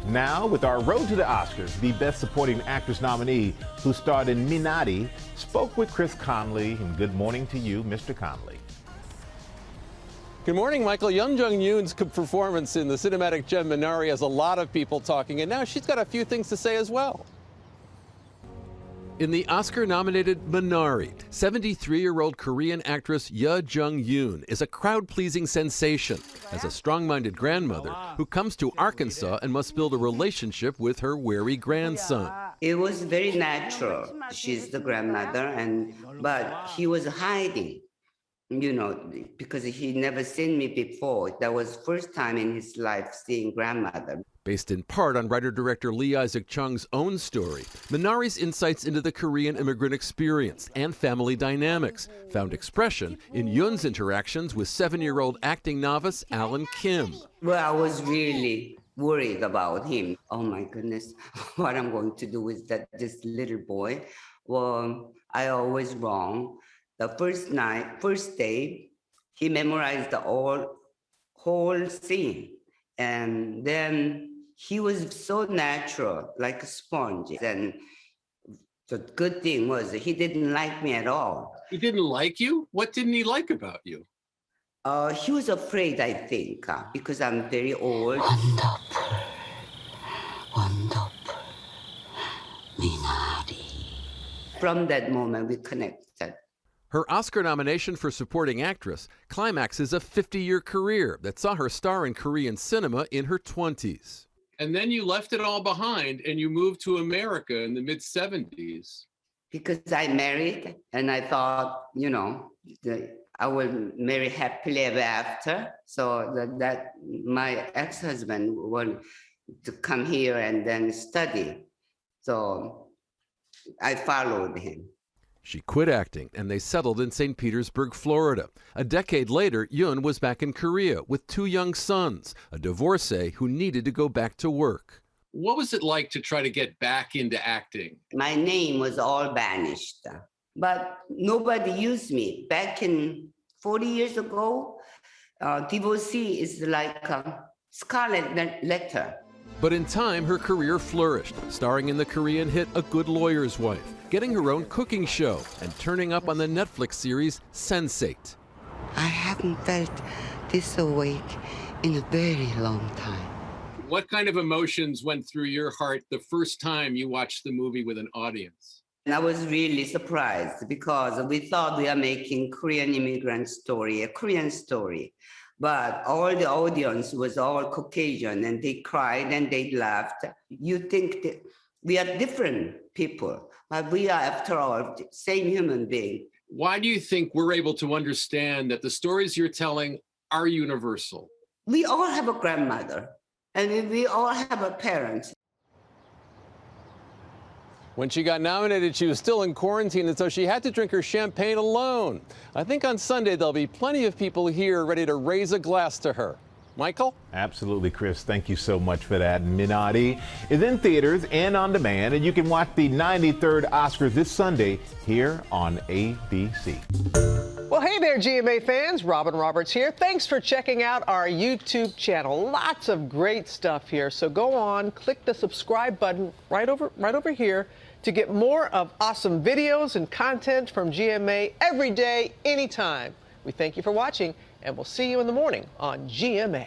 Now, with our road to the Oscars, the Best Supporting Actress nominee who starred in Minari spoke with Chris Conley. And good morning to you, Mr. Conley. Good morning, Michael. Youn Yuh-Jung's performance in the cinematic gem Minari has a lot of people talking, and now she's got a few things to say as well. In the Oscar-nominated Minari, 73-year-old Korean actress Youn Yuh-Jung is a crowd-pleasing sensation as a strong-minded grandmother who comes to Arkansas and must build a relationship with her wary grandson. It was very natural. She's the grandmother, but he was hiding, because he never seen me before. That was first time in his life seeing grandmother. Based in part on writer-director Lee Isaac Chung's own story, Minari's insights into the Korean immigrant experience and family dynamics found expression in Youn's interactions with 7-year-old acting novice Alan Kim. Well, I was really worried about him. Oh my goodness, what I'm going to do with this little boy. Well, I always wrong. The first day, he memorized the whole scene. And then he was so natural, like a sponge. And the good thing was he didn't like me at all. He didn't like you? What didn't he like about you? He was afraid, I think, because I'm very old. Wonderful, wonderful, Minari. From that moment, we connected. Her Oscar nomination for Supporting Actress climaxes a 50-year career that saw her star in Korean cinema in her 20s. And then you left it all behind and you moved to America in the mid-70s. Because I married and I thought, I will marry happily ever after. So that my ex-husband wanted to come here and then study. So I followed him. She quit acting, and they settled in St. Petersburg, Florida. A decade later, Youn was back in Korea with 2 young sons, a divorcee who needed to go back to work. What was it like to try to get back into acting? My name was all banished, but nobody used me. Back in 40 years ago, divorcee is like a scarlet letter. But in time, her career flourished, starring in the Korean hit A Good Lawyer's Wife, getting her own cooking show, and turning up on the Netflix series Sense8. I haven't felt this awake in a very long time. What kind of emotions went through your heart the first time you watched the movie with an audience? And I was really surprised because we thought we are making Korean immigrant story, a Korean story. But all the audience was all Caucasian, and they cried and they laughed. You think that we are different people, but we are, after all, the same human being. Why do you think we're able to understand that the stories you're telling are universal? We all have a grandmother, and we all have a parent. When she got nominated, she was still in quarantine, and so she had to drink her champagne alone. I think on Sunday there'll be plenty of people here ready to raise a glass to her. Michael? Absolutely, Chris. Thank you so much for that. Minari is in theaters and on demand, and you can watch the 93rd Oscars this Sunday here on ABC. Well, hey there, GMA fans. Robin Roberts here. Thanks for checking out our YouTube channel. Lots of great stuff here. So go on, click the subscribe button right over here to get more of awesome videos and content from GMA every day, anytime. We thank you for watching, and we'll see you in the morning on GMA.